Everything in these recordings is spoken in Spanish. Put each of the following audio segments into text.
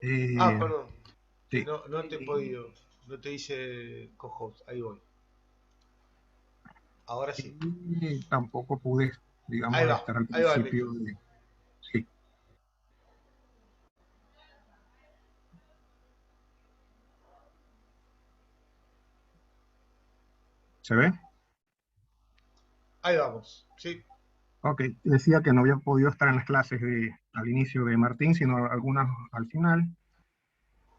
Ah, Eh, perdón. sí. No te he podido. No te hice cojos. Ahí voy. Ahora sí. Y tampoco pude, Ahí digamos, va. estar al Ahí va el principio micro. de... Sí, ¿se ve? Ahí vamos. Sí. Ok, decía que no había podido estar en las clases al inicio de Martín, sino algunas al final.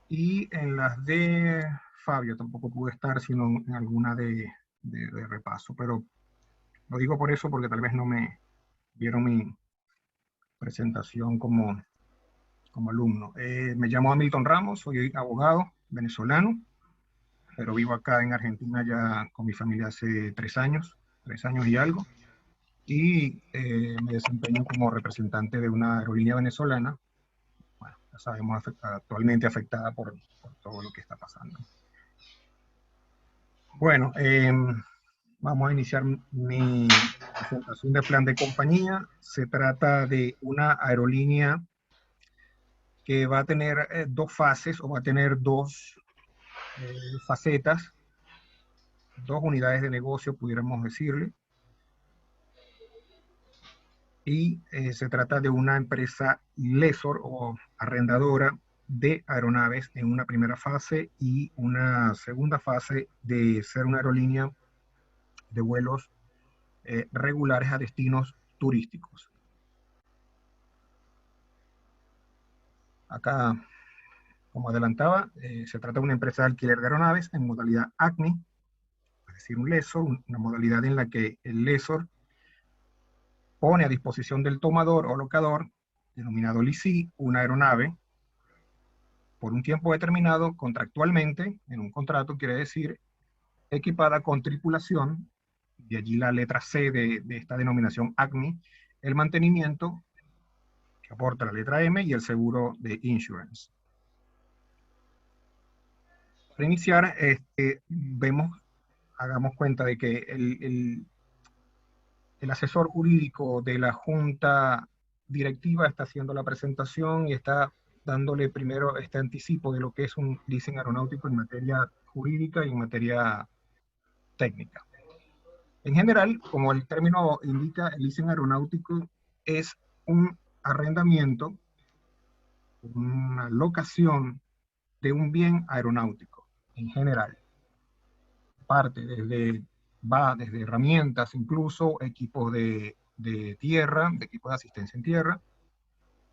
Y en las de Fabio tampoco pude estar, sino en alguna de repaso. Pero lo digo por eso, porque tal vez no me vieron mi presentación como alumno. Me llamo Hamilton Ramos, soy abogado venezolano, pero vivo acá en Argentina ya con mi familia hace 3 años, 3 años y algo. Y me desempeño como representante de una aerolínea venezolana, bueno, ya sabemos, actualmente afectada por todo lo que está pasando. Bueno, vamos a iniciar mi presentación de plan de compañía. Se trata de una aerolínea que va a tener dos fases o va a tener dos facetas, dos unidades de negocio, pudiéramos decirle. Y se trata de una empresa lessor o arrendadora de aeronaves en una primera fase y una segunda fase de ser una aerolínea de vuelos regulares a destinos turísticos. Acá, como adelantaba, se trata de una empresa de alquiler de aeronaves en modalidad ACMI, es decir, un lessor, una modalidad en la que el lessor pone a disposición del tomador o locador, denominado lessee, una aeronave por un tiempo determinado, contractualmente, en un contrato quiere decir equipada con tripulación, de allí la letra C de esta denominación ACMI, el mantenimiento que aporta la letra M y el seguro de insurance. Para iniciar, hagamos cuenta de que el asesor jurídico de la junta directiva está haciendo la presentación y está dándole primero este anticipo de lo que es un leasing aeronáutico en materia jurídica y en materia técnica. En general, como el término indica, el leasing aeronáutico es un arrendamiento, una locación de un bien aeronáutico, en general. Parte va desde herramientas, incluso equipos de tierra, de equipos de asistencia en tierra,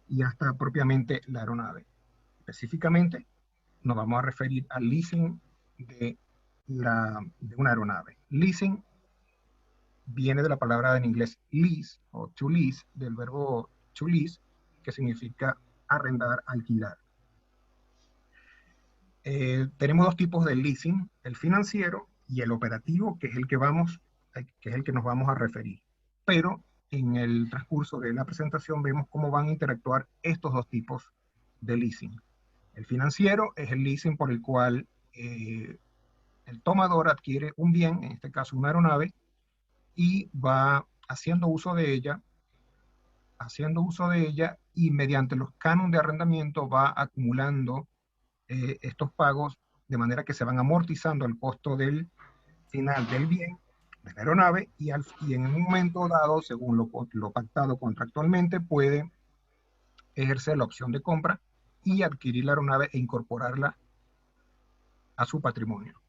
y hasta propiamente la aeronave. Específicamente, nos vamos a referir al leasing de una aeronave. Leasing viene de la palabra en inglés lease o to lease, del verbo to lease, que significa arrendar, alquilar. Tenemos dos tipos de leasing, el financiero y el operativo, que es el que nos vamos a referir. Pero en el transcurso de la presentación vemos cómo van a interactuar estos dos tipos de leasing. El financiero es el leasing por el cual el tomador adquiere un bien, en este caso una aeronave, y va haciendo uso de ella y mediante los cánones de arrendamiento va acumulando estos pagos de manera que se van amortizando el costo del final del bien de la aeronave y en un momento dado, según lo pactado contractualmente, puede ejercer la opción de compra y adquirir la aeronave e incorporarla a su patrimonio.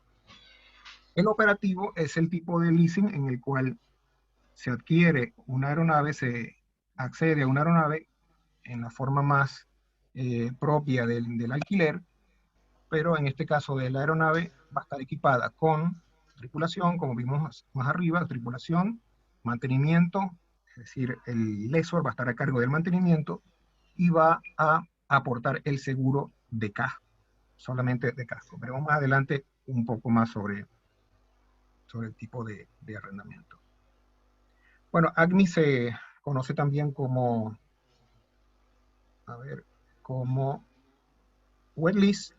El operativo es el tipo de leasing en el cual se adquiere una aeronave, se accede a una aeronave en la forma más propia del alquiler, pero en este caso de la aeronave va a estar equipada con tripulación, como vimos más arriba, tripulación, mantenimiento, es decir, el lessor va a estar a cargo del mantenimiento y va a aportar el seguro de casco, solamente de casco. Veremos más adelante un poco más sobre el tipo de arrendamiento. Bueno, ACMI se conoce también a ver, como wet lease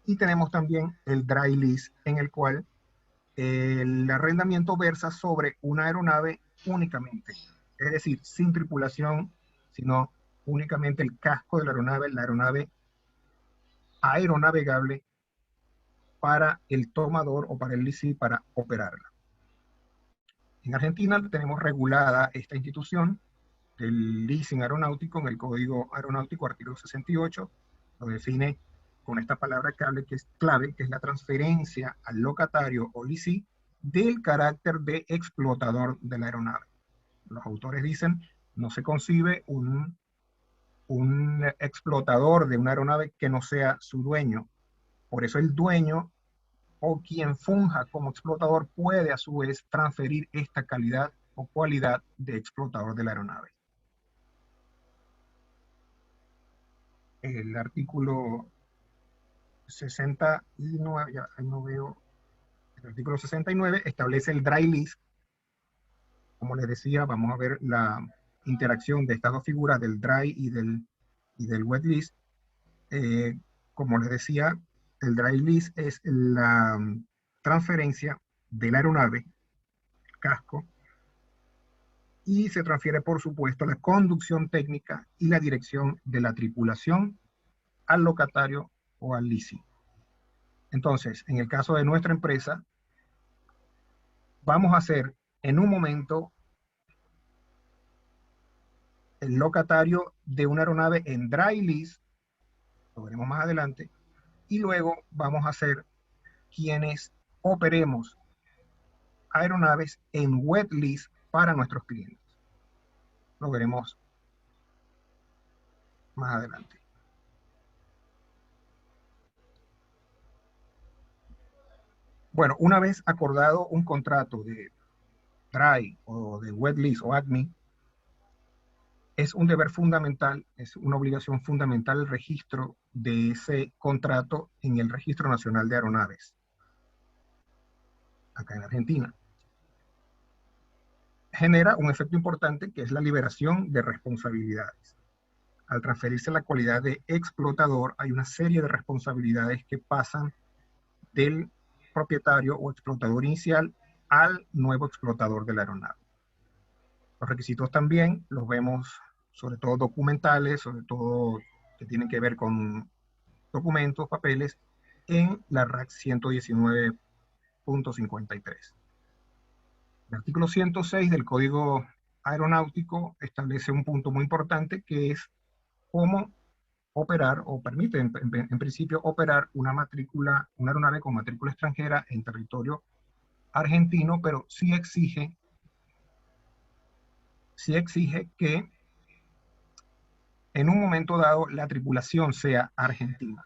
y tenemos también el dry lease en el cual el arrendamiento versa sobre una aeronave únicamente, es decir, sin tripulación, sino únicamente el casco de la aeronave aeronavegable para el tomador o para el lessee para operarla. En Argentina tenemos regulada esta institución del leasing aeronáutico en el Código Aeronáutico, artículo 68, lo define con esta palabra clave, que es la transferencia al locatario o lessee del carácter de explotador de la aeronave. Los autores dicen, no se concibe un explotador de una aeronave que no sea su dueño. Por eso el dueño o quien funja como explotador puede a su vez transferir esta calidad o cualidad de explotador de la aeronave. El artículo 69, ya no veo, el artículo 69 establece el dry lease. Como les decía, vamos a ver la interacción de estas dos figuras, del dry y del wet lease. Como les decía, el dry lease es la transferencia de la aeronave, casco, y se transfiere, por supuesto, la conducción técnica y la dirección de la tripulación al locatario o al lessee. Entonces, en el caso de nuestra empresa, vamos a ser en un momento el locatario de una aeronave en dry lease, lo veremos más adelante, y luego vamos a ser quienes operemos aeronaves en wet lease para nuestros clientes. Lo veremos más adelante. Bueno, una vez acordado un contrato de dry o de wet lease o ACME, es un deber fundamental, es una obligación fundamental el registro de ese contrato en el Registro Nacional de Aeronaves, acá en Argentina. Genera un efecto importante que es la liberación de responsabilidades. Al transferirse la cualidad de explotador, hay una serie de responsabilidades que pasan del propietario o explotador inicial al nuevo explotador de la aeronave. Los requisitos también los vemos, sobre todo documentales, sobre todo que tienen que ver con documentos, papeles, en la RAC 119.53. El artículo 106 del Código Aeronáutico establece un punto muy importante que es cómo operar, o permite en principio operar una aeronave con matrícula extranjera en territorio argentino, pero sí exige que en un momento dado la tripulación sea argentina.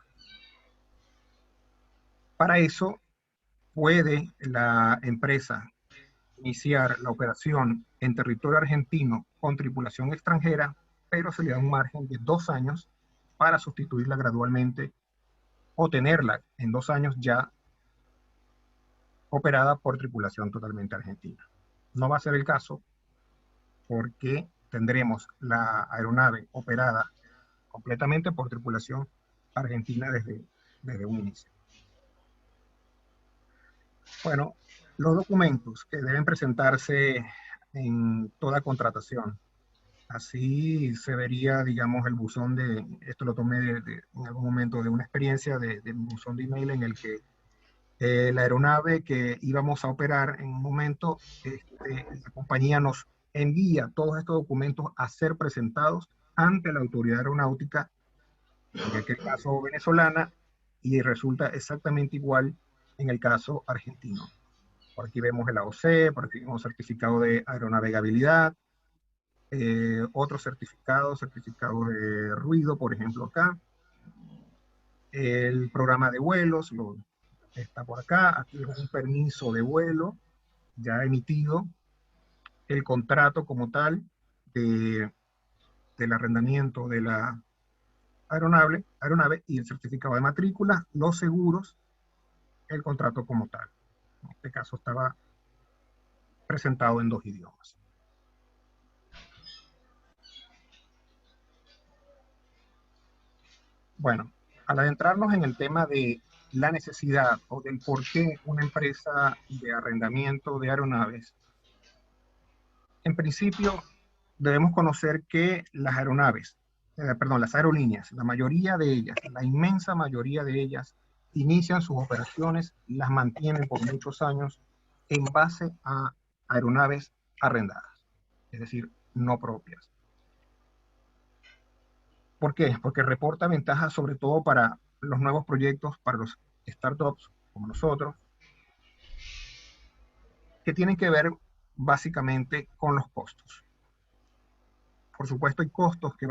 Para eso puede la empresa iniciar la operación en territorio argentino con tripulación extranjera, pero se le da un margen de 2 años para sustituirla gradualmente o tenerla en 2 años ya operada por tripulación totalmente argentina. No va a ser el caso porque tendremos la aeronave operada completamente por tripulación argentina desde un inicio. Bueno, los documentos que deben presentarse en toda contratación. Así se vería, digamos, el buzón de, esto lo tomé en algún momento de una experiencia de un buzón de email en el que la aeronave que íbamos a operar en un momento, la compañía nos envía todos estos documentos a ser presentados ante la autoridad aeronáutica, en aquel caso venezolana, y resulta exactamente igual en el caso argentino. Por aquí vemos el AOC, por aquí vemos certificado de aeronavegabilidad, otro certificado de ruido, por ejemplo acá. El programa de vuelos está por acá. Aquí es un permiso de vuelo ya emitido. El contrato como tal del arrendamiento de la aeronave y el certificado de matrícula, los seguros, el contrato como tal. En este caso estaba presentado en 2 idiomas. Bueno, al adentrarnos en el tema de la necesidad o del por qué una empresa de arrendamiento de aeronaves, en principio debemos conocer que las aeronaves perdón, las aerolíneas, la mayoría de ellas, la inmensa mayoría de ellas, inician sus operaciones, las mantienen por muchos años en base a aeronaves arrendadas, es decir, no propias. ¿Por qué? Porque reporta ventajas sobre todo para los nuevos proyectos, para los startups como nosotros, que tienen que ver básicamente con los costos. Por supuesto, hay costos que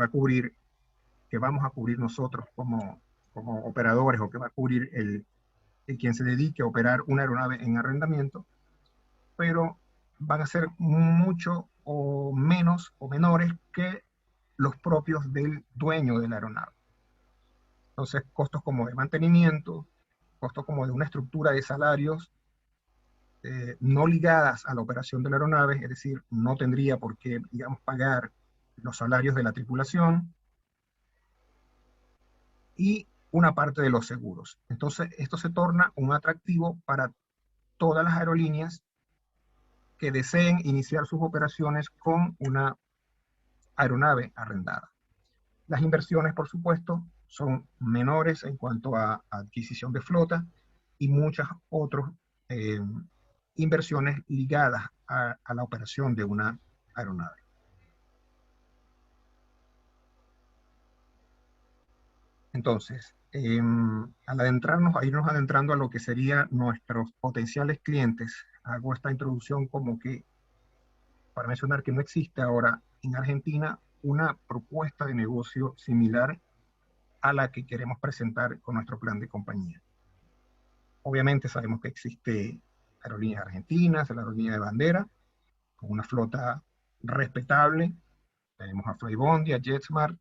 que vamos a cubrir nosotros como operadores, o que va a cubrir el quien se dedique a operar una aeronave en arrendamiento, pero van a ser mucho o menos o menores que los propios del dueño de la aeronave. Entonces, costos como de mantenimiento, costos como de una estructura de salarios no ligadas a la operación de la aeronave, es decir, no tendría por qué, digamos, pagar los salarios de la tripulación, y una parte de los seguros. Entonces, esto se torna un atractivo para todas las aerolíneas que deseen iniciar sus operaciones con una aeronave arrendada. Las inversiones, por supuesto, son menores en cuanto a adquisición de flota y muchas otras inversiones ligadas a la operación de una aeronave. Entonces, al adentrarnos, a irnos adentrando a lo que serían nuestros potenciales clientes, hago esta introducción como que para mencionar que no existe ahora en Argentina una propuesta de negocio similar a la que queremos presentar con nuestro plan de compañía. Obviamente sabemos que existe aerolíneas argentinas, la aerolínea de bandera, con una flota respetable. Tenemos a Flybondi, a JetSmart,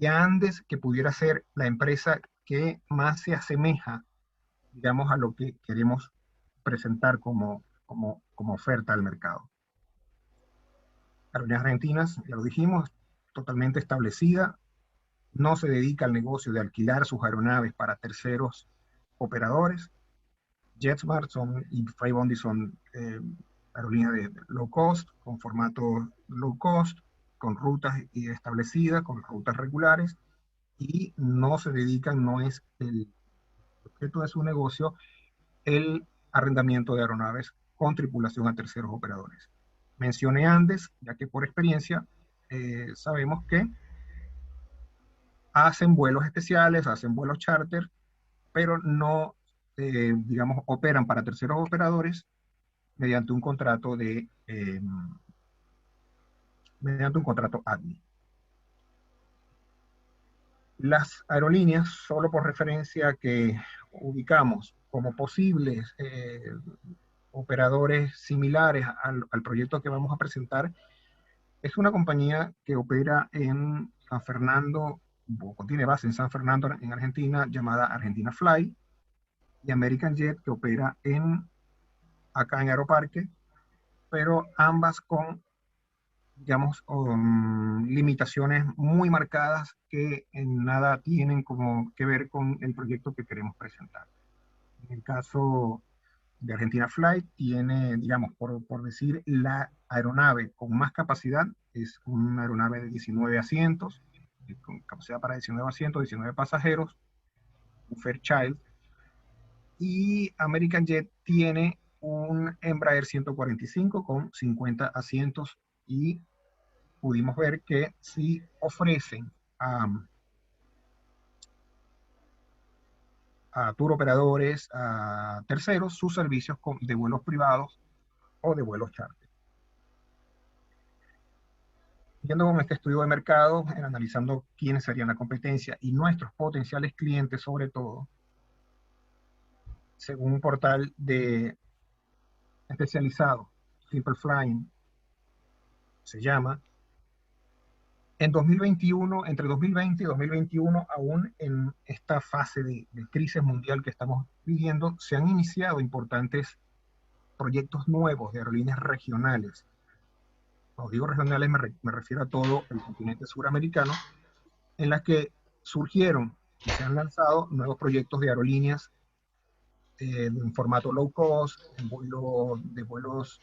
y a Andes, que pudiera ser la empresa que más se asemeja, digamos, a lo que queremos presentar como oferta al mercado. Aerolíneas Argentinas, ya lo dijimos, totalmente establecida, no se dedica al negocio de alquilar sus aeronaves para terceros operadores. JetSmart y Flybondi son aerolíneas de low cost, con formato low cost, con rutas establecidas, con rutas regulares, y no se dedican, no es el objeto de su negocio, el arrendamiento de aeronaves con tripulación a terceros operadores. Mencioné Andes, ya que por experiencia sabemos que hacen vuelos especiales, hacen vuelos charter, pero no, digamos, operan para terceros operadores mediante un contrato ADNI. Las aerolíneas, solo por referencia que ubicamos como posibles operadores similares al proyecto que vamos a presentar, es una compañía que opera en San Fernando, o tiene base en San Fernando, en Argentina, llamada Argentina Fly, y American Jet, que opera acá en Aeroparque, pero ambas con, digamos, limitaciones muy marcadas que en nada tienen como que ver con el proyecto que queremos presentar. En el caso de Argentina Flight, tiene, digamos, por decir, la aeronave con más capacidad es una aeronave de 19 asientos, con capacidad para 19 asientos, 19 pasajeros, un Fairchild, y American Jet tiene un Embraer 145 con 50 asientos, y pudimos ver que sí ofrecen a tour operadores, a terceros, sus servicios de vuelos privados o de vuelos charter. Yendo con este estudio de mercado, analizando quiénes serían la competencia y nuestros potenciales clientes, sobre todo, según un portal especializado, Simple Flying, se llama, en 2021, entre 2020 y 2021, aún en esta fase de crisis mundial que estamos viviendo, se han iniciado importantes proyectos nuevos de aerolíneas regionales. Cuando digo regionales me refiero a todo el continente suramericano, en las que surgieron y se han lanzado nuevos proyectos de aerolíneas en formato low cost, de vuelos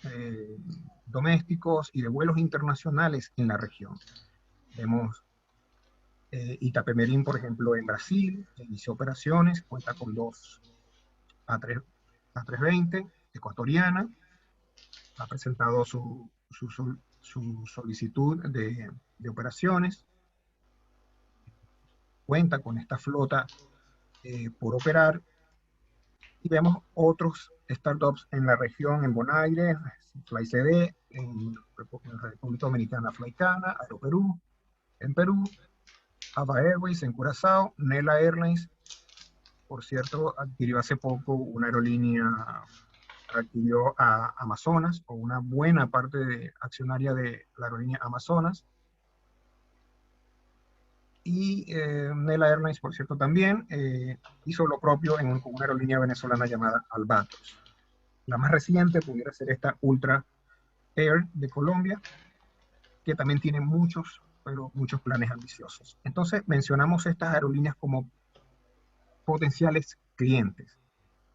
domésticos y de vuelos internacionales en la región. Vemos Itapemerim, por ejemplo, en Brasil, inició operaciones, cuenta con dos A320, ecuatoriana, ha presentado su solicitud de operaciones, cuenta con esta flota por operar, y vemos otros startups en la región, en Bonaire, FlyCD, en República Dominicana, Flycana, Aeroperú, en Perú, Ava Airways en Curazao, Nela Airlines, por cierto, adquirió hace poco una aerolínea, adquirió a Amazonas, o una buena parte accionaria de la aerolínea Amazonas, y Nela Airlines, por cierto, también hizo lo propio con una aerolínea venezolana llamada Albatros. La más reciente pudiera ser esta Ultra Air de Colombia, que también tiene muchos planes ambiciosos. Entonces mencionamos estas aerolíneas como potenciales clientes.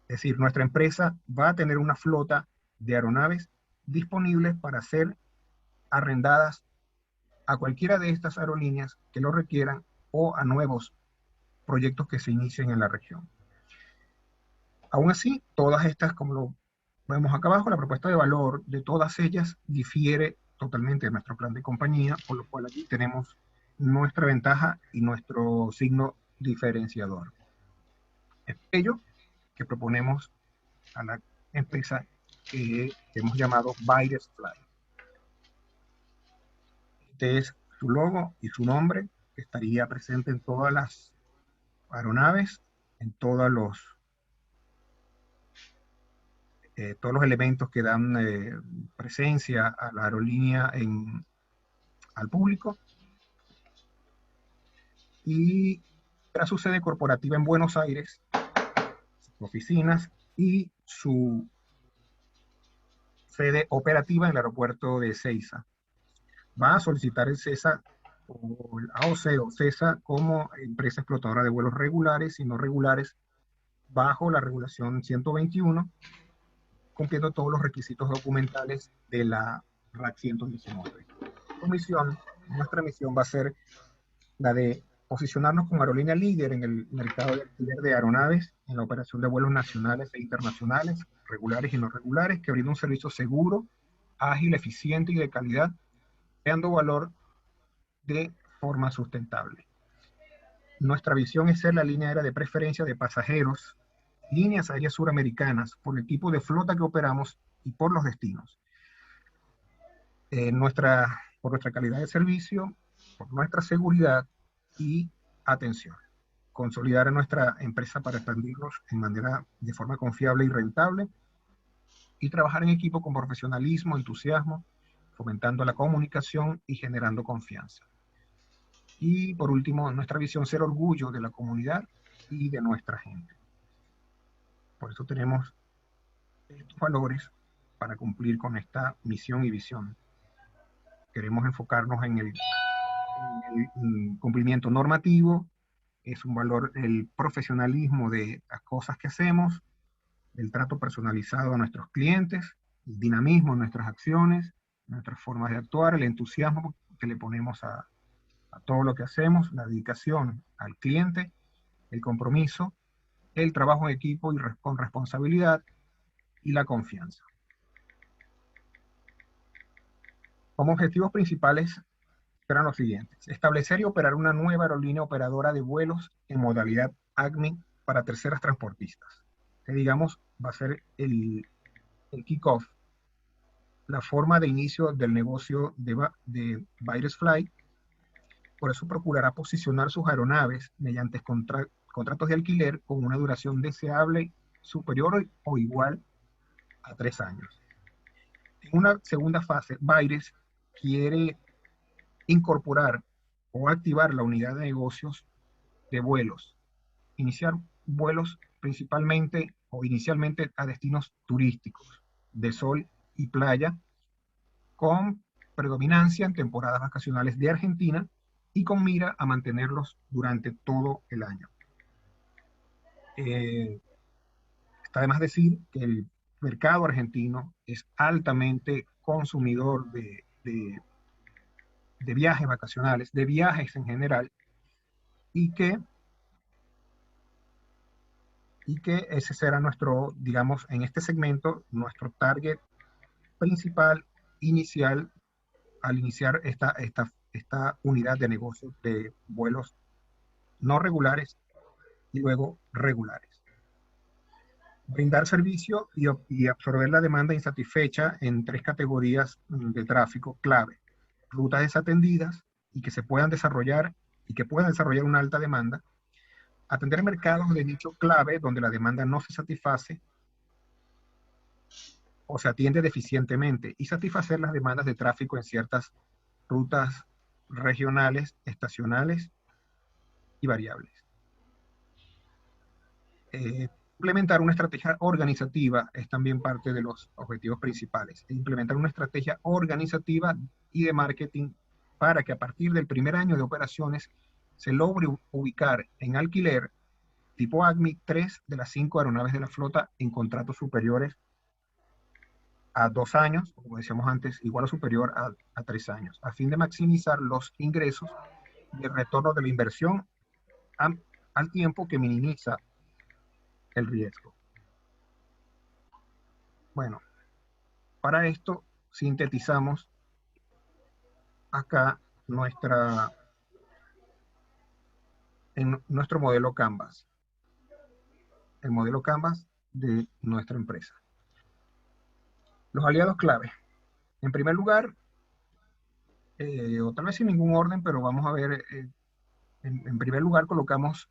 Es decir, nuestra empresa va a tener una flota de aeronaves disponibles para ser arrendadas a cualquiera de estas aerolíneas que lo requieran o a nuevos proyectos que se inicien en la región. Aún así, todas estas, como lo vemos acá abajo, la propuesta de valor de todas ellas difiere totalmente de nuestro plan de compañía, por lo cual aquí tenemos nuestra ventaja y nuestro signo diferenciador. Es ello que proponemos a la empresa que hemos llamado Baires Fly. Este es su logo y su nombre, que estaría presente en todas las aeronaves, en todos los elementos que dan presencia a la aerolínea al público. Y era su sede corporativa en Buenos Aires, sus oficinas y su sede operativa en el aeropuerto de Ezeiza. Va a solicitar el CESA o el AOC o CESA como empresa explotadora de vuelos regulares y no regulares bajo la regulación 121, cumpliendo todos los requisitos documentales de la RAC 119. Nuestra misión va a ser la de posicionarnos como aerolínea líder en el mercado de alquiler de aeronaves, en la operación de vuelos nacionales e internacionales, regulares y no regulares, que brinda un servicio seguro, ágil, eficiente y de calidad, creando valor de forma sustentable. Nuestra visión es ser la línea aérea de preferencia de pasajeros, líneas aéreas suramericanas, por el tipo de flota que operamos y por los destinos. Por nuestra calidad de servicio, por nuestra seguridad y atención. Consolidar a nuestra empresa para expandirnos de forma confiable y rentable, y trabajar en equipo con profesionalismo, entusiasmo, fomentando la comunicación y generando confianza. Y por último, nuestra visión, ser orgullo de la comunidad y de nuestra gente. Por eso tenemos estos valores para cumplir con esta misión y visión. Queremos enfocarnos en el cumplimiento normativo, es un valor el profesionalismo de las cosas que hacemos, el trato personalizado a nuestros clientes, el dinamismo en nuestras acciones, nuestras formas de actuar, el entusiasmo que le ponemos a todo lo que hacemos, la dedicación al cliente, el compromiso, el trabajo en equipo y con responsabilidad y la confianza. Como objetivos principales eran los siguientes: establecer y operar una nueva aerolínea operadora de vuelos en modalidad ACME para terceras transportistas, que digamos va a ser el kick-off, la forma de inicio del negocio de Baires Fly. Por eso procurará posicionar sus aeronaves mediante contratos de alquiler con una duración deseable superior o igual a 3 años. En una segunda fase, Baires quiere incorporar o activar la unidad de negocios de vuelos, iniciar vuelos principalmente o inicialmente a destinos turísticos de sol y playa, con predominancia en temporadas vacacionales de Argentina y con mira a mantenerlos durante todo el año. Está de más decir que el mercado argentino es altamente consumidor de viajes vacacionales, de viajes en general, y que ese será nuestro, digamos, en este segmento, nuestro target principal inicial al iniciar esta unidad de negocio de vuelos no regulares y luego regulares. Brindar servicio y absorber la demanda insatisfecha en 3 categorías de tráfico clave. Rutas desatendidas y que se puedan desarrollar y que puedan desarrollar una alta demanda. Atender mercados de nicho clave donde la demanda no se satisface o se atiende deficientemente y satisfacer las demandas de tráfico en ciertas rutas regionales, estacionales y variables. Implementar una estrategia organizativa es también parte de los objetivos principales. Implementar una estrategia organizativa y de marketing para que a partir del primer año de operaciones se logre ubicar en alquiler tipo ACMI 3 de las 5 aeronaves de la flota en contratos superiores a 2 años, como decíamos antes, igual o superior a 3 años, a fin de maximizar los ingresos y el retorno de la inversión al tiempo que minimiza el riesgo. Bueno, para esto sintetizamos acá en nuestro modelo Canvas, el modelo Canvas de nuestra empresa. Los aliados clave. En primer lugar, o tal vez sin ningún orden, pero vamos a ver, en primer lugar colocamos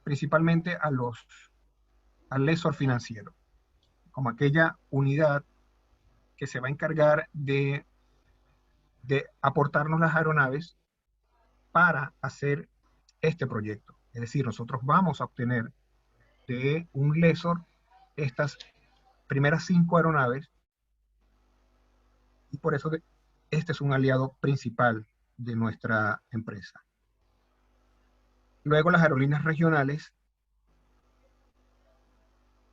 principalmente al lessor financiero, como aquella unidad que se va a encargar de aportarnos las aeronaves para hacer este proyecto. Es decir, nosotros vamos a obtener de un lessor estas primeras 5 aeronaves y por eso este es un aliado principal de nuestra empresa. Luego las aerolíneas regionales,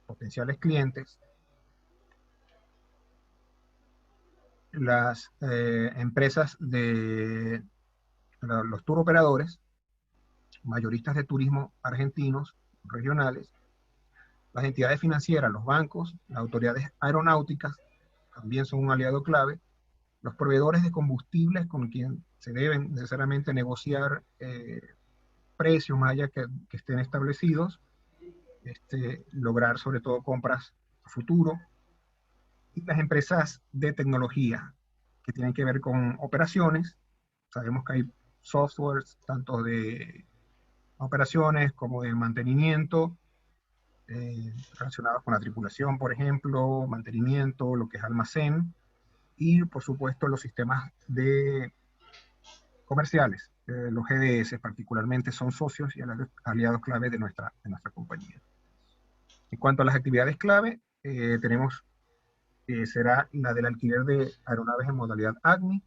potenciales clientes, las empresas de los tour operadores, mayoristas de turismo argentinos, regionales, las entidades financieras, los bancos, las autoridades aeronáuticas, también son un aliado clave, los proveedores de combustibles con quien se deben necesariamente negociar precios más allá que estén establecidos, lograr sobre todo compras a futuro, y las empresas de tecnología que tienen que ver con operaciones. Sabemos que hay softwares tanto de operaciones como de mantenimiento, relacionados con la tripulación, por ejemplo, mantenimiento, lo que es almacén, y por supuesto los sistemas de comerciales, los GDS particularmente son socios y aliados clave de nuestra compañía. En cuanto a las actividades clave, tenemos será la del alquiler de aeronaves en modalidad ACMI,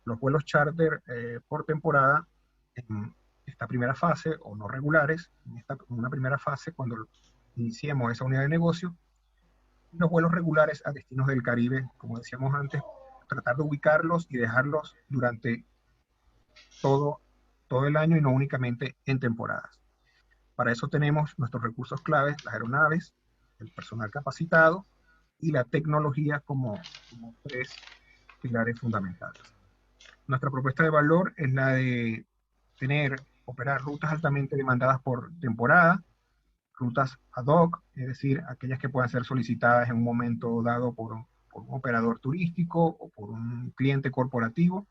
los vuelos charter por temporada en esta primera fase, o no regulares, en una primera fase cuando iniciemos esa unidad de negocio, y los vuelos regulares a destinos del Caribe, como decíamos antes, tratar de ubicarlos y dejarlos durante todo el año y no únicamente en temporadas. Para eso tenemos nuestros recursos claves, las aeronaves, el personal capacitado y la tecnología como 3 pilares fundamentales. Nuestra propuesta de valor es la de operar rutas altamente demandadas por temporada, rutas ad hoc, es decir, aquellas que puedan ser solicitadas en un momento dado por un operador turístico o por un cliente corporativo,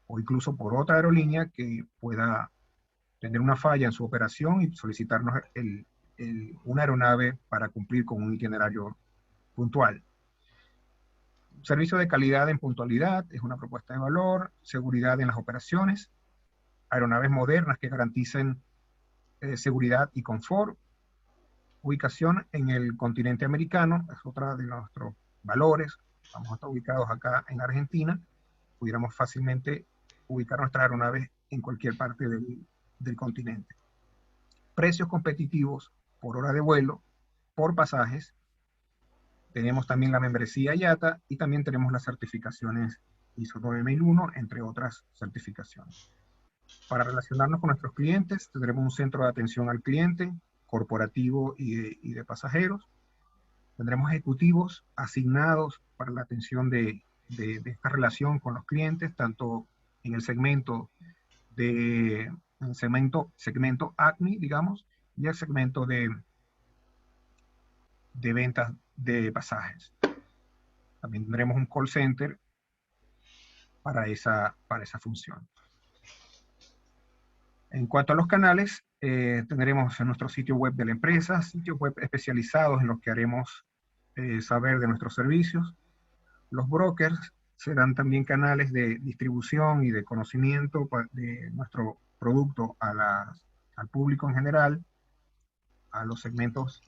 o incluso por otra aerolínea que pueda tener una falla en su operación y solicitarnos una aeronave para cumplir con un itinerario puntual. Servicio de calidad en puntualidad es una propuesta de valor, seguridad en las operaciones, aeronaves modernas que garanticen seguridad y confort, ubicación en el continente americano, es otra de nuestros valores. Vamos a estar ubicados acá en Argentina, pudiéramos fácilmente ubicar nuestras aeronaves en cualquier parte del continente. Precios competitivos por hora de vuelo, por pasajes. Tenemos también la membresía IATA y también tenemos las certificaciones ISO 9001, entre otras certificaciones. Para relacionarnos con nuestros clientes, tendremos un centro de atención al cliente, corporativo y de pasajeros. Tendremos ejecutivos asignados para la atención de esta relación con los clientes, tanto en el segmento segmento ACMI, digamos, y el segmento de ventas de pasajes. También tendremos un call center para esa función. En cuanto a los canales, tendremos en nuestro sitio web de la empresa, sitios web especializados en los que haremos saber de nuestros servicios. Los brokers serán también canales de distribución y de conocimiento de nuestro producto al público en general, a los segmentos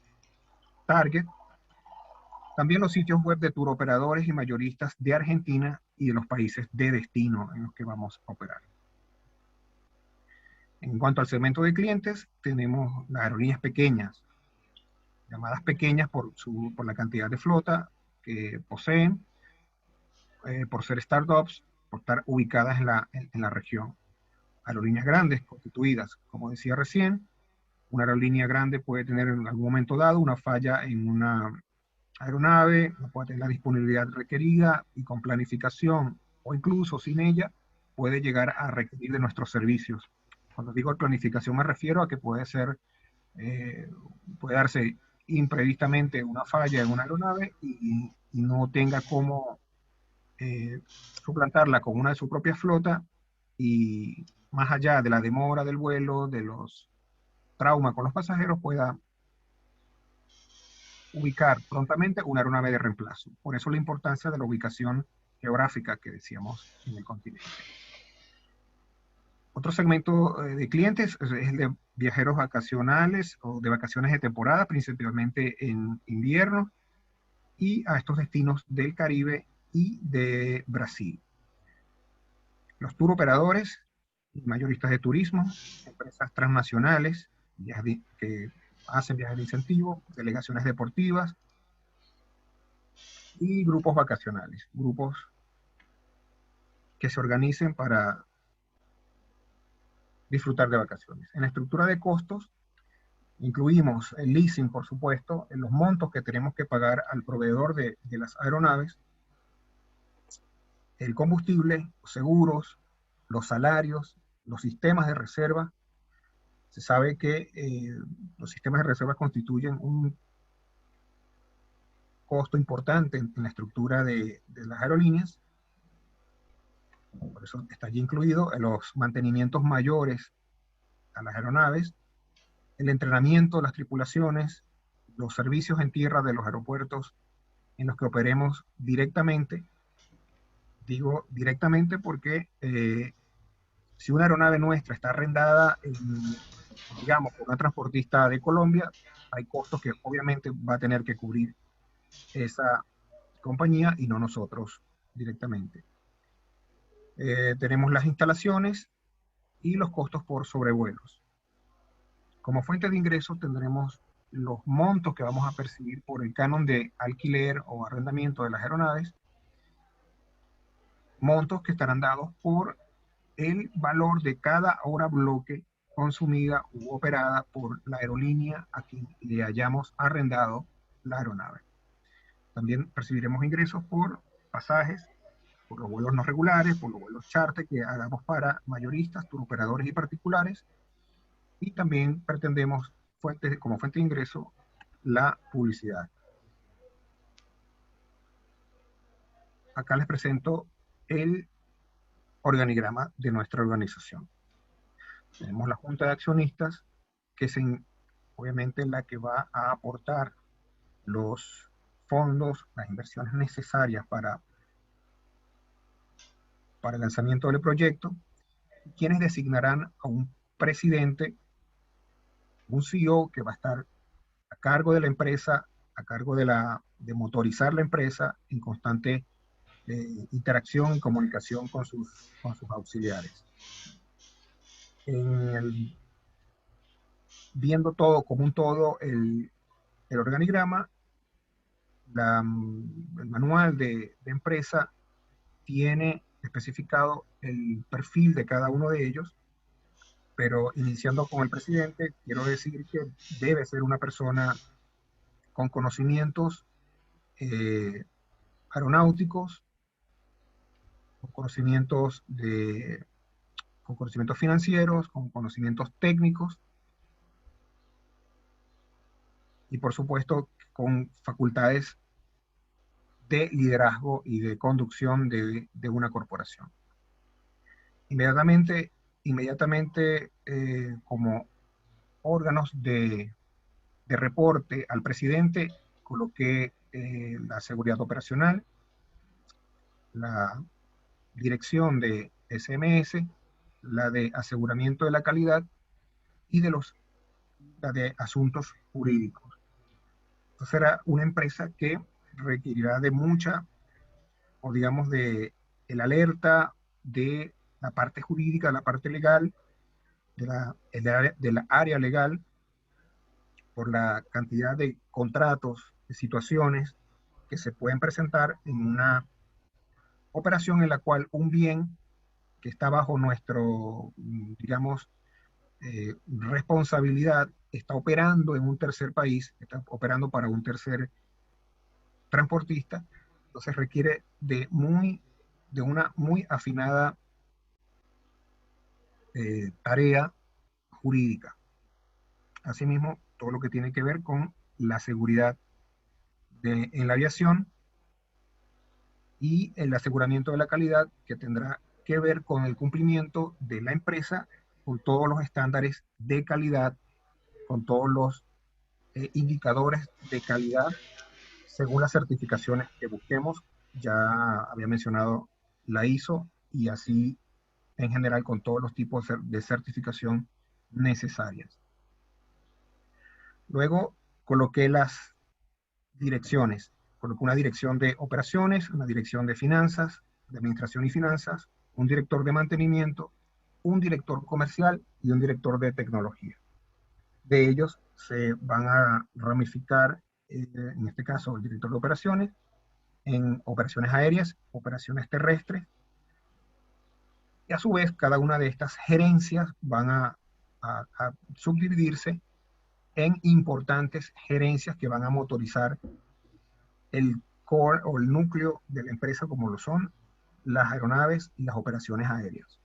target. También los sitios web de tour operadores y mayoristas de Argentina y de los países de destino en los que vamos a operar. En cuanto al segmento de clientes, tenemos las aerolíneas pequeñas, llamadas pequeñas por la cantidad de flota que poseen, por ser startups, por estar ubicadas en la región. Aerolíneas grandes, constituidas, como decía recién. Una aerolínea grande puede tener en algún momento dado una falla en una aeronave, no puede tener la disponibilidad requerida y con planificación o incluso sin ella puede llegar a requerir de nuestros servicios. Cuando digo planificación me refiero a que puede darse imprevistamente una falla en una aeronave y no tenga cómo suplantarla con una de su propia flota, y más allá de la demora del vuelo, de los traumas con los pasajeros, pueda ubicar prontamente una aeronave de reemplazo. Por eso la importancia de la ubicación geográfica que decíamos en el continente. Otro segmento de clientes es el de viajeros vacacionales o de vacaciones de temporada, principalmente en invierno, y a estos destinos del Caribe y de Brasil. Los tour operadores, mayoristas de turismo, empresas transnacionales que hacen viajes de incentivo, delegaciones deportivas y grupos vacacionales, grupos que se organicen para disfrutar de vacaciones. En la estructura de costos incluimos el leasing, por supuesto, en los montos que tenemos que pagar al proveedor de las aeronaves, el combustible, los seguros, los salarios, los sistemas de reserva. Se sabe que los sistemas de reserva constituyen un costo importante en la estructura de las aerolíneas. Por eso está allí incluido los mantenimientos mayores a las aeronaves, el entrenamiento de las tripulaciones, los servicios en tierra de los aeropuertos en los que operemos directamente. Digo directamente porque si una aeronave nuestra está arrendada, digamos, por una transportista de Colombia, hay costos que obviamente va a tener que cubrir esa compañía y no nosotros directamente. Tenemos las instalaciones y los costos por sobrevuelos. Como fuente de ingresos tendremos los montos que vamos a percibir por el canon de alquiler o arrendamiento de las aeronaves, montos que estarán dados por el valor de cada hora bloque consumida u operada por la aerolínea a quien le hayamos arrendado la aeronave. También percibiremos ingresos por pasajes, por los vuelos no regulares, por los vuelos charter que hagamos para mayoristas, turoperadores y particulares, y también pretendemos como fuente de ingreso la publicidad. Acá les presento el organigrama de nuestra organización. Tenemos la junta de accionistas, que es obviamente la que va a aportar los fondos, las inversiones necesarias para el lanzamiento del proyecto, quienes designarán a un presidente, un CEO que va a estar a cargo de la empresa, a cargo de motorizar la empresa en constante interacción y comunicación con sus auxiliares. Viendo todo como un todo, el organigrama, el manual de empresa tiene especificado el perfil de cada uno de ellos, pero iniciando con el presidente, quiero decir que debe ser una persona con conocimientos eh, aeronáuticos, con con conocimientos financieros, con conocimientos técnicos y por supuesto con facultades de liderazgo y de conducción de una corporación. Inmediatamente, como órganos de reporte al presidente, coloqué la seguridad operacional, la dirección de SMS, la de aseguramiento de la calidad y la de asuntos jurídicos. Entonces era una empresa que requerirá de mucha, o digamos, de el alerta de la parte jurídica, la parte legal, de la área legal, por la cantidad de contratos, de situaciones que se pueden presentar en una operación en la cual un bien que está bajo nuestro, digamos, responsabilidad, está operando en un tercer país, está operando para un tercer transportista, entonces requiere de una muy afinada tarea jurídica. Asimismo, todo lo que tiene que ver con la seguridad en la aviación y el aseguramiento de la calidad, que tendrá que ver con el cumplimiento de la empresa con todos los estándares de calidad, con todos los indicadores de calidad según las certificaciones que busquemos. Ya había mencionado la ISO y así en general con todos los tipos de certificación necesarias. Luego coloqué las direcciones. Coloqué una dirección de operaciones, una dirección de finanzas, de administración y finanzas, un director de mantenimiento, un director comercial y un director de tecnología. De ellos se van a ramificar, en este caso, el director de operaciones, en operaciones aéreas, operaciones terrestres, y a su vez cada una de estas gerencias van a subdividirse en importantes gerencias que van a motorizar el core o el núcleo de la empresa, como lo son las aeronaves y las operaciones aéreas.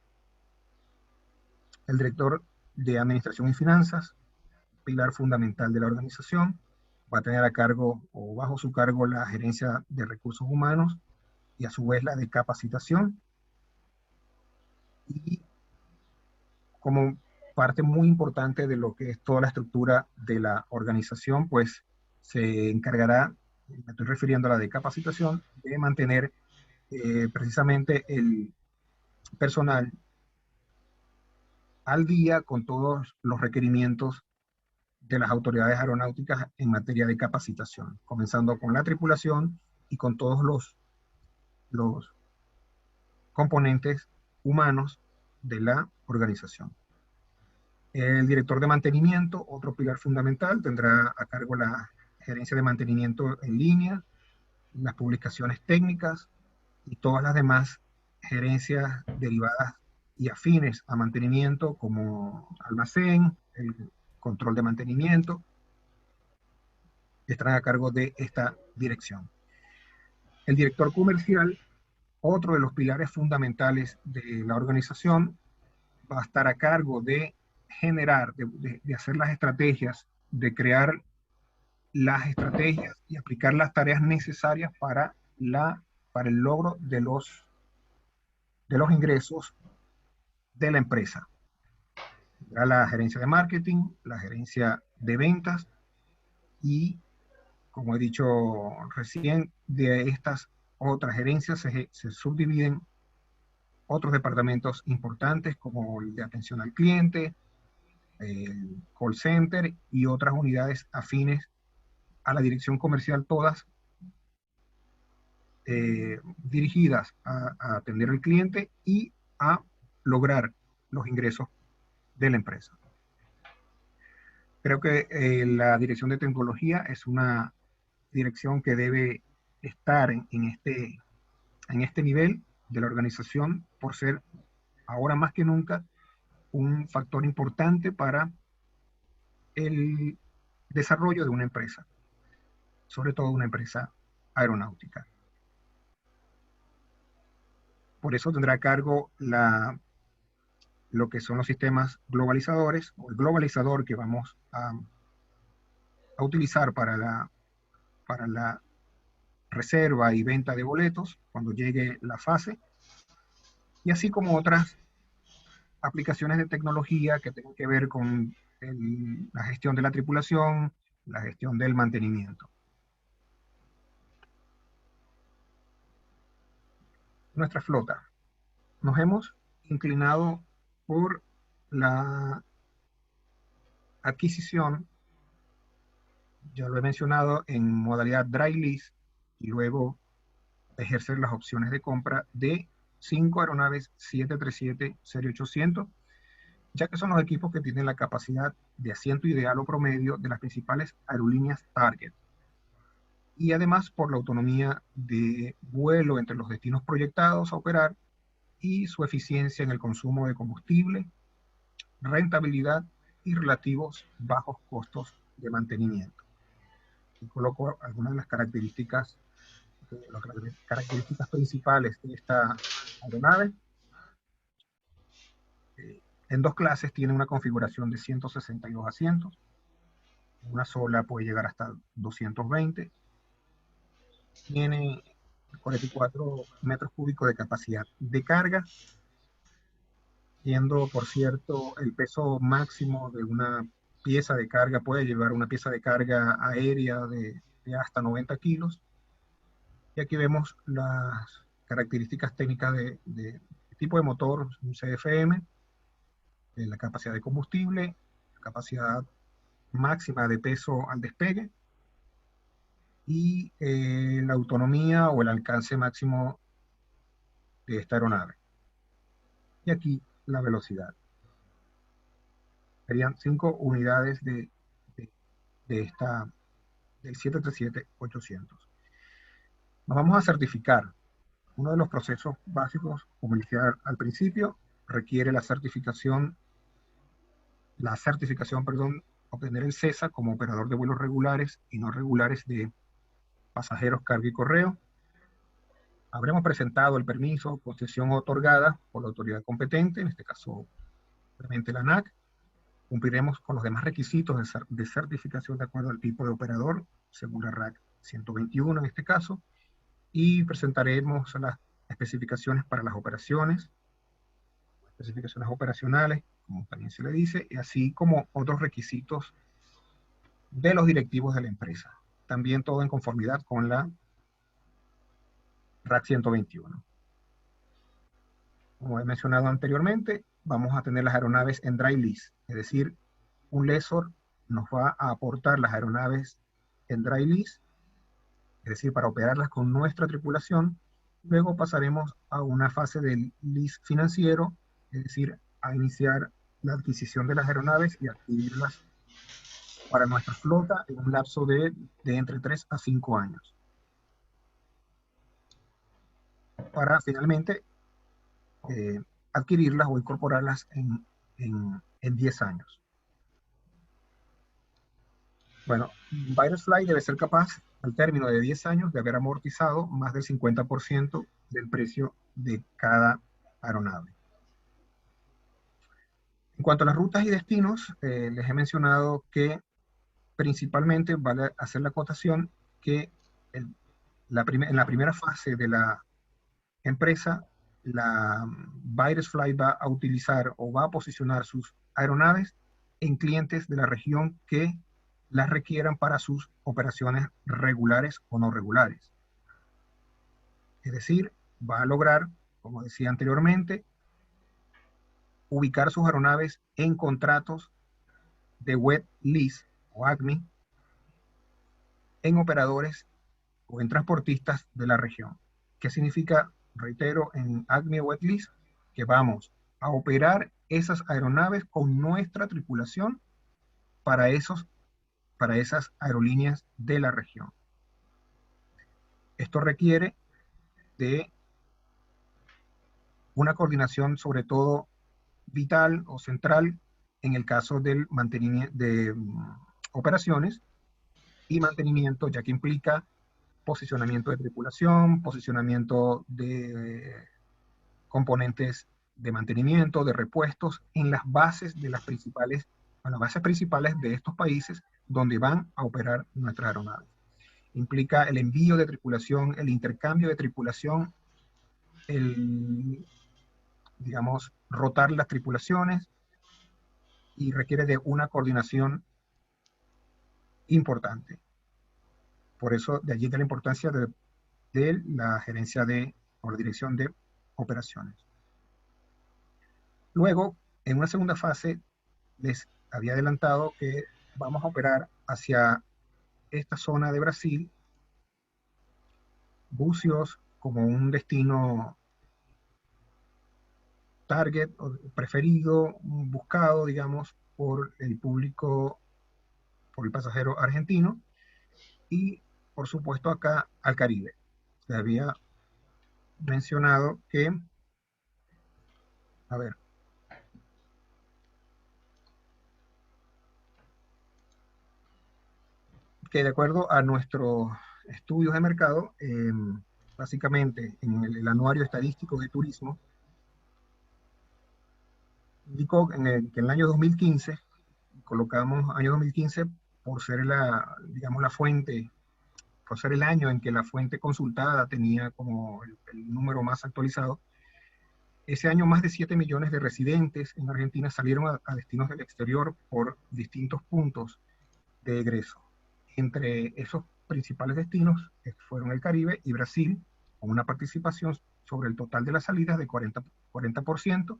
El director de administración y finanzas, pilar fundamental de la organización, va a tener a cargo o bajo su cargo la gerencia de recursos humanos y a su vez la de capacitación. Y como parte muy importante de lo que es toda la estructura de la organización, pues se encargará, me estoy refiriendo a la de capacitación, de mantener precisamente el personal al día con todos los requerimientos de las autoridades aeronáuticas en materia de capacitación, comenzando con la tripulación y con todos los componentes humanos de la organización. El director de mantenimiento, otro pilar fundamental, tendrá a cargo la gerencia de mantenimiento en línea, las publicaciones técnicas y todas las demás gerencias derivadas y afines a mantenimiento, como almacén, el control de mantenimiento, estarán a cargo de esta dirección. El director comercial, otro de los pilares fundamentales de la organización, va a estar a cargo de generar, de hacer las estrategias, de crear las estrategias y aplicar las tareas necesarias para el logro de los ingresos de la empresa. Tendrá la gerencia de marketing, la gerencia de ventas y, como he dicho recién, de estas otras gerencias se subdividen otros departamentos importantes como el de atención al cliente, el call center y otras unidades afines a la dirección comercial, todas dirigidas a atender al cliente y a lograr los ingresos de la empresa. Creo que la dirección de tecnología es una dirección que debe estar en este nivel de la organización por ser ahora más que nunca un factor importante para el desarrollo de una empresa, sobre todo una empresa aeronáutica. Por eso tendrá a cargo lo que son los sistemas globalizadores, o el globalizador que vamos a utilizar para la reserva y venta de boletos cuando llegue la fase, y así como otras aplicaciones de tecnología que tengan que ver con la gestión de la tripulación, la gestión del mantenimiento. Nuestra flota. Nos hemos inclinado por la adquisición, ya lo he mencionado, en modalidad dry lease, y luego ejercer las opciones de compra de 5 aeronaves 737 serie 800, ya que son los equipos que tienen la capacidad de asiento ideal o promedio de las principales aerolíneas target. Y además por la autonomía de vuelo entre los destinos proyectados a operar y su eficiencia en el consumo de combustible, rentabilidad y relativos bajos costos de mantenimiento. Y coloco algunas de las características principales de esta aeronave. En dos clases tiene una configuración de 162 asientos, una sola puede llegar hasta 220, tiene 44 metros cúbicos de capacidad de carga, siendo, por cierto, el peso máximo de una pieza de carga, puede llevar una pieza de carga aérea de hasta 90 kilos. Y aquí vemos las características técnicas de tipo de motor, un CFM, la capacidad de combustible, la capacidad máxima de peso al despegue, y la autonomía o el alcance máximo de esta aeronave. Y aquí la velocidad. Serían 5 unidades del 737-800. Nos vamos a certificar. Uno de los procesos básicos, como iniciar al principio, requiere la certificación, obtener el CESA como operador de vuelos regulares y no regulares de pasajeros, carga y correo. Habremos presentado el permiso o concesión otorgada por la autoridad competente, en este caso, obviamente la ANAC. Cumpliremos con los demás requisitos de certificación de acuerdo al tipo de operador, según la RAC 121 en este caso, y presentaremos las especificaciones para las operaciones, especificaciones operacionales, como también se le dice, y así como otros requisitos de los directivos de la empresa. También todo en conformidad con la RAC 121. Como he mencionado anteriormente, vamos a tener las aeronaves en dry lease, es decir, un lessor nos va a aportar las aeronaves en dry lease, es decir, para operarlas con nuestra tripulación. Luego pasaremos a una fase del lease financiero, es decir, a iniciar la adquisición de las aeronaves y adquirirlas para nuestra flota en un lapso de entre 3 a 5 años. Para finalmente adquirirlas o incorporarlas en 10 años. Bueno, Virus Fly debe ser capaz, al término de 10 años, de haber amortizado más del 50% del precio de cada aeronave. En cuanto a las rutas y destinos, les he mencionado que principalmente vale hacer la acotación que en la primera fase de la empresa, la Virus Fly va a utilizar o va a posicionar sus aeronaves en clientes de la región que las requieran para sus operaciones regulares o no regulares. Es decir, va a lograr, como decía anteriormente, ubicar sus aeronaves en contratos de wet lease o ACME en operadores o en transportistas de la región. ¿Qué significa, reitero, en ACME wet lease? Que vamos a operar esas aeronaves con nuestra tripulación para esas aerolíneas de la región. Esto requiere de una coordinación, sobre todo vital o central en el caso del mantenimiento de operaciones y mantenimiento, ya que implica posicionamiento de tripulación, posicionamiento de componentes de mantenimiento, de repuestos en las bases de las bases principales de estos países donde van a operar nuestras aeronaves. Implica el envío de tripulación, el intercambio de tripulación, digamos, rotar las tripulaciones, y requiere de una coordinación importante. Por eso, de allí de la importancia de la gerencia o la dirección de operaciones. Luego, en una segunda fase, les había adelantado que vamos a operar hacia esta zona de Brasil, Bucios como un destino target, o preferido, buscado, digamos, por el público, por el pasajero argentino, y por supuesto acá al Caribe. Se había mencionado que, a ver, que de acuerdo a nuestros estudios de mercado, básicamente en el anuario estadístico de turismo, indicó que en el año 2015, colocamos año 2015 por ser digamos, la fuente, por ser el año en que la fuente consultada tenía como el número más actualizado. Ese año más de 7 millones de residentes en Argentina salieron a destinos del exterior por distintos puntos de egreso. Entre esos principales destinos fueron el Caribe y Brasil, con una participación sobre el total de las salidas de 40%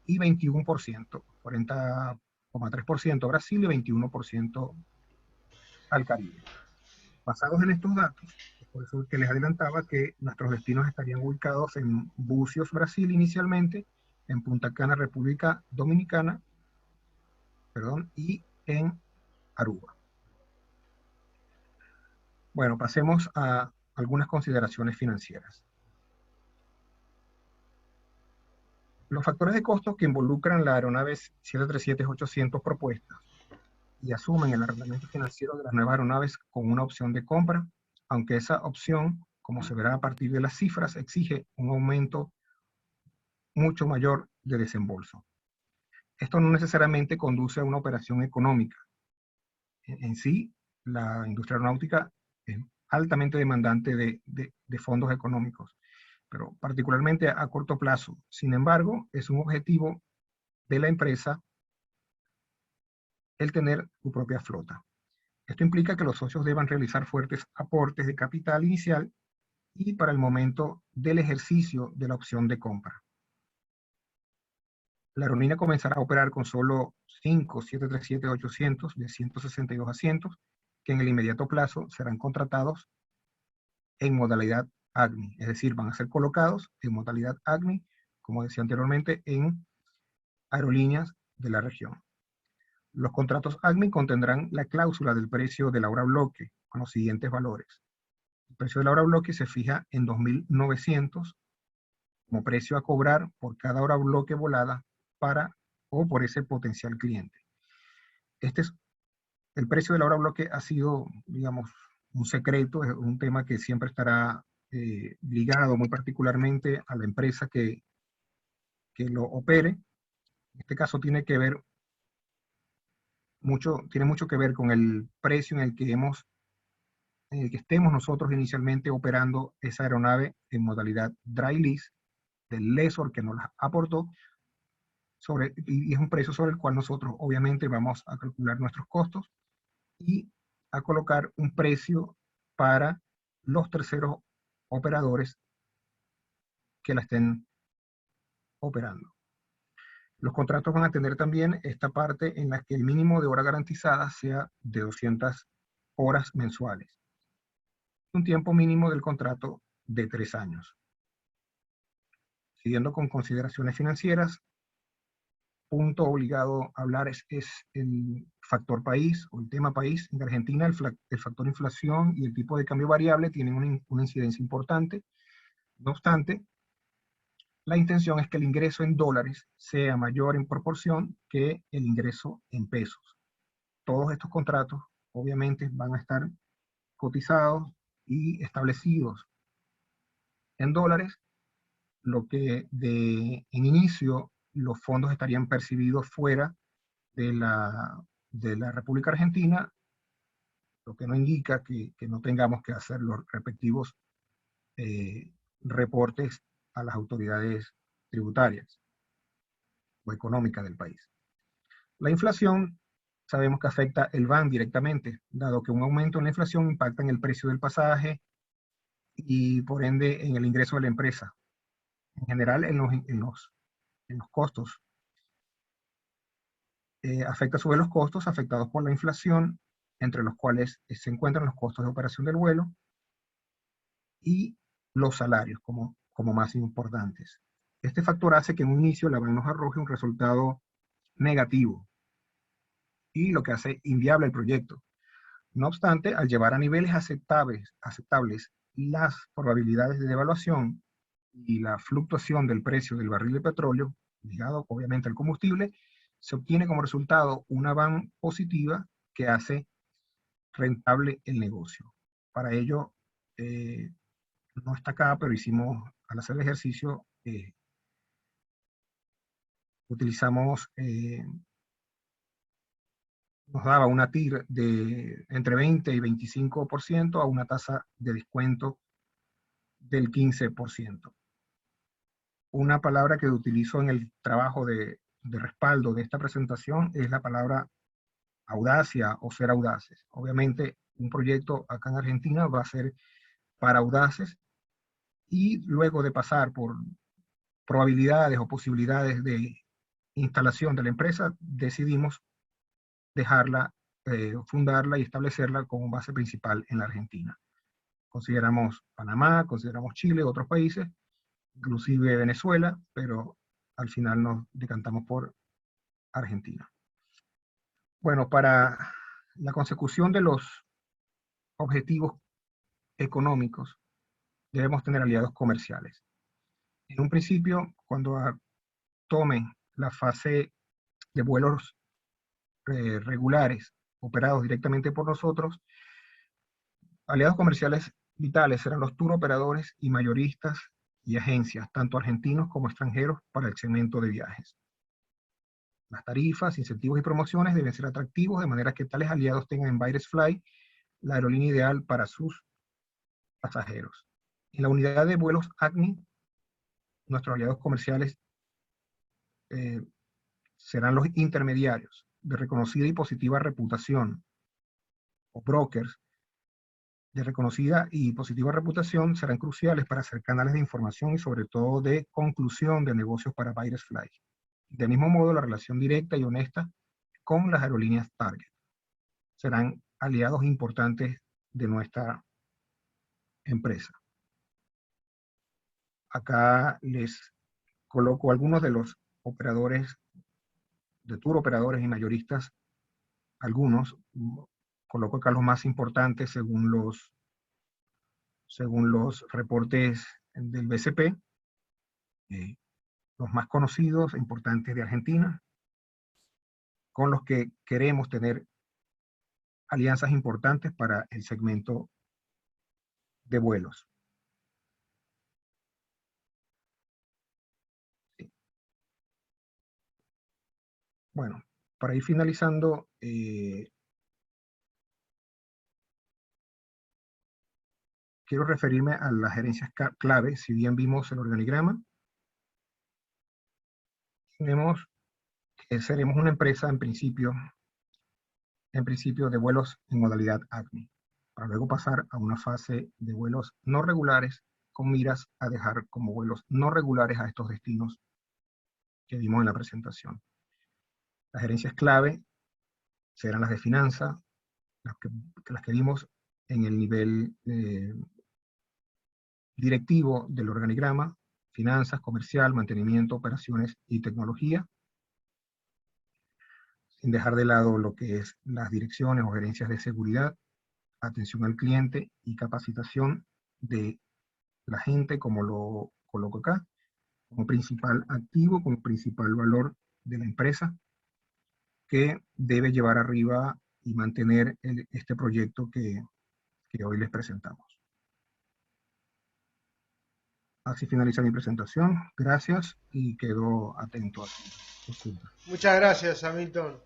y 21%, 40,3% Brasil y 21% al Caribe. Basados en estos datos, por eso que les adelantaba que nuestros destinos estarían ubicados en Bucios, Brasil inicialmente, en Punta Cana, República Dominicana, y en Aruba. Bueno, pasemos a algunas consideraciones financieras. Los factores de costo que involucran la aeronave 737-800 propuestas y asumen el arrendamiento financiero de las nuevas aeronaves con una opción de compra, aunque esa opción, como se verá a partir de las cifras, exige un aumento mucho mayor de desembolso. Esto no necesariamente conduce a una operación económica. En sí, la industria aeronáutica es altamente demandante de fondos económicos, pero particularmente a corto plazo. Sin embargo, es un objetivo de la empresa el tener su propia flota. Esto implica que los socios deban realizar fuertes aportes de capital inicial y para el momento del ejercicio de la opción de compra. La aerolínea comenzará a operar con solo 5 737-800 de 162 asientos, que en el inmediato plazo serán contratados en modalidad ACMI, es decir, van a ser colocados en modalidad ACMI, como decía anteriormente, en aerolíneas de la región. Los contratos ACMI contendrán la cláusula del precio de la hora bloque con los siguientes valores. El precio de la hora bloque se fija en 2.900 como precio a cobrar por cada hora bloque volada o por ese potencial cliente. El precio de la hora bloque ha sido, digamos, un secreto, es un tema que siempre estará ligado muy particularmente a la empresa que lo opere. En este caso tiene mucho que ver con el precio en el que estemos nosotros inicialmente operando esa aeronave en modalidad dry lease del lessor que nos la aportó, y es un precio sobre el cual nosotros obviamente vamos a calcular nuestros costos y a colocar un precio para los terceros operadores que la estén operando. Los contratos van a tener también esta parte en la que el mínimo de hora garantizada sea de 200 horas mensuales. Un tiempo mínimo del contrato de 3 años. Siguiendo con consideraciones financieras, punto obligado a hablar es el factor país o el tema país. En Argentina el factor inflación y el tipo de cambio variable tienen una incidencia importante. No obstante, la intención es que el ingreso en dólares sea mayor en proporción que el ingreso en pesos. Todos estos contratos, obviamente, van a estar cotizados y establecidos en dólares, lo que en inicio los fondos estarían percibidos fuera de la República Argentina, lo que no indica que no tengamos que hacer los respectivos reportes a las autoridades tributarias o económicas del país. La inflación sabemos que afecta el BAN directamente, dado que un aumento en la inflación impacta en el precio del pasaje y por ende en el ingreso de la empresa, en general en los costos. Afecta sobre los costos afectados por la inflación, entre los cuales se encuentran los costos de operación del vuelo y los salarios como más importantes. Este factor hace que en un inicio la BAN nos arroje un resultado negativo y lo que hace inviable el proyecto. No obstante, al llevar a niveles aceptables las probabilidades de devaluación y la fluctuación del precio del barril de petróleo, ligado obviamente al combustible, se obtiene como resultado una BAN positiva que hace rentable el negocio. Para ello, no está acá, pero hicimos, al hacer el ejercicio, utilizamos, nos daba una TIR de entre 20 y 25% a una tasa de descuento del 15%. Una palabra que utilizo en el trabajo de respaldo de esta presentación es la palabra audacia o ser audaces. Obviamente, un proyecto acá en Argentina va a ser para audaces y luego de pasar por probabilidades o posibilidades de instalación de la empresa, decidimos dejarla, fundarla y establecerla como base principal en la Argentina. Consideramos Panamá, consideramos Chile, otros países, inclusive Venezuela, pero al final nos decantamos por Argentina. Bueno, para la consecución de los objetivos económicos, debemos tener aliados comerciales. En un principio, cuando tomen la fase de vuelos regulares operados directamente por nosotros, aliados comerciales vitales serán los tour operadores y mayoristas y agencias, tanto argentinos como extranjeros, para el segmento de viajes. Las tarifas, incentivos y promociones deben ser atractivos de manera que tales aliados tengan en Bairesfly la aerolínea ideal para sus pasajeros. En la unidad de vuelos ACMI, nuestros aliados comerciales serán los intermediarios de reconocida y positiva reputación, o brokers de reconocida y positiva reputación serán cruciales para hacer canales de información y sobre todo de conclusión de negocios para Bairesfly. Del mismo modo, la relación directa y honesta con las aerolíneas target serán aliados importantes de nuestra empresa. Acá les coloco algunos de los operadores, de tour operadores y mayoristas, algunos, coloco acá los más importantes según los reportes del BCP, los más conocidos e importantes de Argentina, con los que queremos tener alianzas importantes para el segmento de vuelos. Sí. Bueno, para ir finalizando, quiero referirme a las gerencias clave. Si bien vimos el organigrama, tenemos que seremos una empresa en principio de vuelos en modalidad ACMI, para luego pasar a una fase de vuelos no regulares con miras a dejar como vuelos no regulares a estos destinos que vimos en la presentación. Las gerencias clave serán las de finanzas, las que vimos en el nivel directivo del organigrama: finanzas, comercial, mantenimiento, operaciones y tecnología, sin dejar de lado lo que es las direcciones o gerencias de seguridad, atención al cliente y capacitación de la gente, como lo coloco acá, como principal activo, como principal valor de la empresa que debe llevar arriba y mantener este proyecto que hoy les presentamos. Así finaliza mi presentación. Gracias y quedo atento a ti. Muchas gracias, Hamilton.